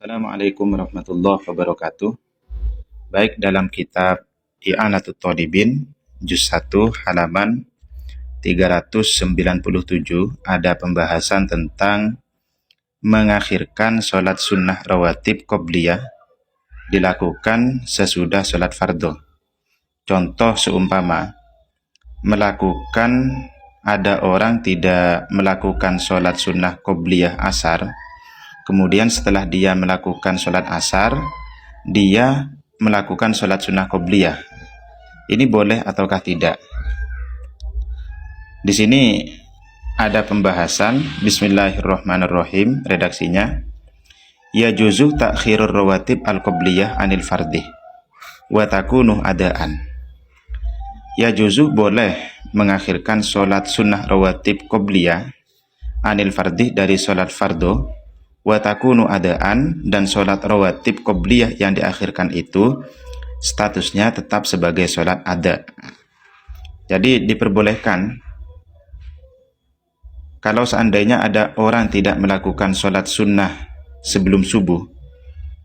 Assalamualaikum warahmatullahi wabarakatuh. Baik, dalam kitab I'anatut Thalibin juz 1 halaman 397 ada pembahasan tentang mengakhirkan sholat sunnah rawatib qobliyah dilakukan sesudah sholat fardu. Contoh seumpama ada orang tidak melakukan sholat sunnah qobliyah asar, kemudian setelah dia melakukan sholat asar, dia melakukan sholat sunnah qobliyah. Ini boleh ataukah tidak? Di sini ada pembahasan. Bismillahirrahmanirrahim. Redaksinya, yajuzu ta'khirur rawatib al-qobliyah anil fardih wa takunu adaan. Yajuzu boleh mengakhirkan sholat sunnah rawatib qobliyah anil fardih dari sholat fardu, wa takunu adaan, dan sholat rawatib qobliyah yang diakhirkan itu statusnya tetap sebagai sholat ada. Jadi diperbolehkan kalau seandainya ada orang tidak melakukan sholat sunnah sebelum subuh,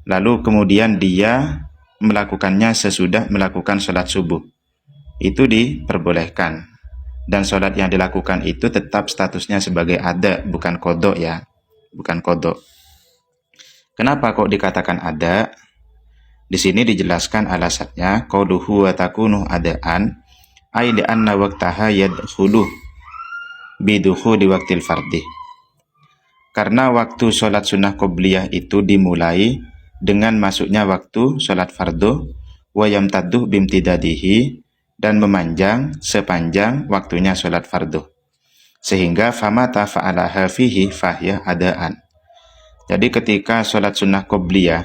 lalu kemudian dia melakukannya sesudah melakukan sholat subuh, itu diperbolehkan. Dan sholat yang dilakukan itu tetap statusnya sebagai ada, bukan kodok ya, bukan kodok. Kenapa kok dikatakan ada? Di sini dijelaskan alasannya, qauluhu wa takunu adaan ay li'anna waqtaha yadkhulu bidukhuli waqtil fardih. Karena waktu sholat sunnah qobliyah itu dimulai dengan masuknya waktu sholat fardu, wa yamtaddu bimtidadihi, dan memanjang sepanjang waktunya sholat fardu, sehingga famata fa'alaha fihi fahya adaan. Jadi ketika sholat sunnah qobliyah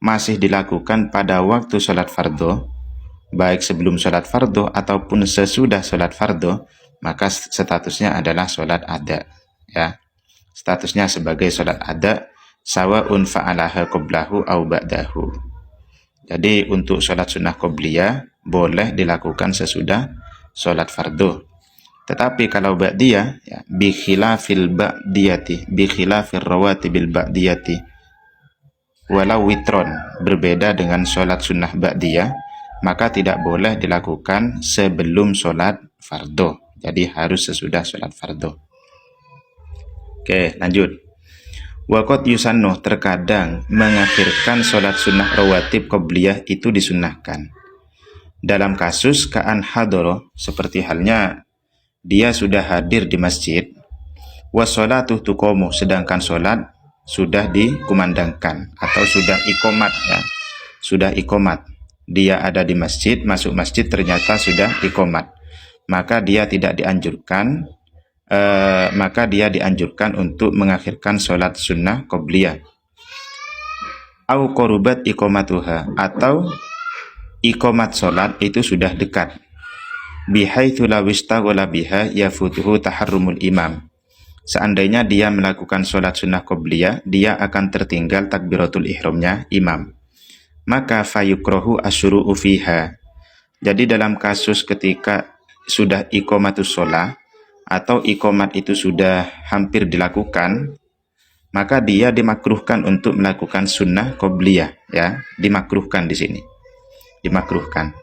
masih dilakukan pada waktu sholat fardu, baik sebelum sholat fardu ataupun sesudah sholat fardu, maka statusnya adalah sholat ada, ya. Statusnya sebagai sholat ada, sawa'un fa'alaha qoblahu au ba'dahu. Jadi untuk sholat sunnah qobliyah boleh dilakukan sesudah sholat fardu. Tetapi kalau ba'diyah, ya, bi khilafil ba'diyati, bi khilafir rawatibil ba'diyati, walau witron, berbeda dengan sholat sunnah ba'diyah, maka tidak boleh dilakukan sebelum sholat fardu. Jadi harus sesudah sholat fardu. Oke, lanjut. Waqad yusannuh, terkadang mengakhirkan sholat sunnah rawatib qobliyah itu disunnahkan dalam kasus ka'an hadoro, seperti halnya dia sudah hadir di masjid, wassolatu tuqomu, sedangkan sholat sudah dikumandangkan atau sudah ikomat, ya, sudah ikomat. Dia ada di masjid, masuk masjid ternyata sudah ikomat, maka dia dianjurkan untuk mengakhirkan sholat sunnah qobliyah. Au qorubat iqomatuha, atau ikomat sholat itu sudah dekat. Bihaitsu law istaghala biha yafutuhu taharrumul imam. Seandainya dia melakukan sholat sunnah qobliyah, dia akan tertinggal takbiratul ihramnya imam. Maka fayukrohu asyuru'u fiha. Jadi dalam kasus ketika sudah ikomatus sholat atau ikomat itu sudah hampir dilakukan, maka dia dimakruhkan untuk melakukan sunnah qobliyah, ya, dimakruhkan di sini. Dimakruhkan.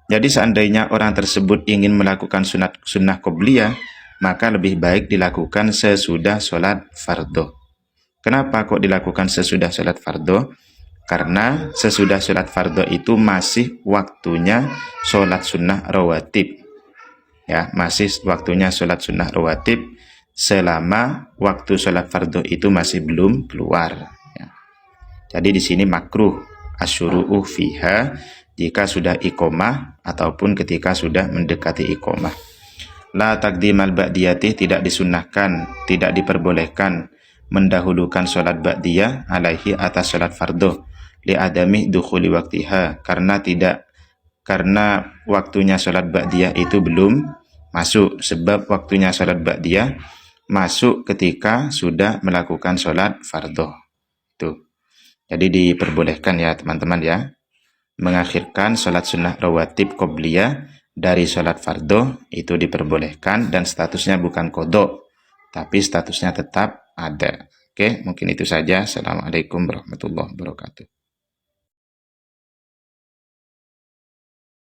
Jadi seandainya orang tersebut ingin melakukan sunnah qobliyah, maka lebih baik dilakukan sesudah sholat fardu. Kenapa kok dilakukan sesudah sholat fardu? Karena sesudah sholat fardu itu masih waktunya sholat sunnah rawatib, ya, masih waktunya sholat sunnah rawatib selama waktu sholat fardu itu masih belum keluar, ya. Jadi di sini makruh asyuru'u fiha jika sudah iqomah ataupun ketika sudah mendekati iqomah. La taqdimal ba'diyati, tidak disunnahkan, tidak diperbolehkan mendahulukan sholat ba'diyah alaihi atas sholat fardu, li adami dukhuli waktiha, karena waktunya sholat ba'diyah itu belum masuk, sebab waktunya sholat ba'diyah masuk ketika sudah melakukan sholat fardu. Itu. Jadi diperbolehkan ya teman-teman, ya, mengakhirkan sholat sunnah rawatib qobliyah dari sholat fardu itu diperbolehkan, dan statusnya bukan kodok, tapi statusnya tetap ada. Oke, mungkin itu saja. Assalamualaikum warahmatullahi wabarakatuh.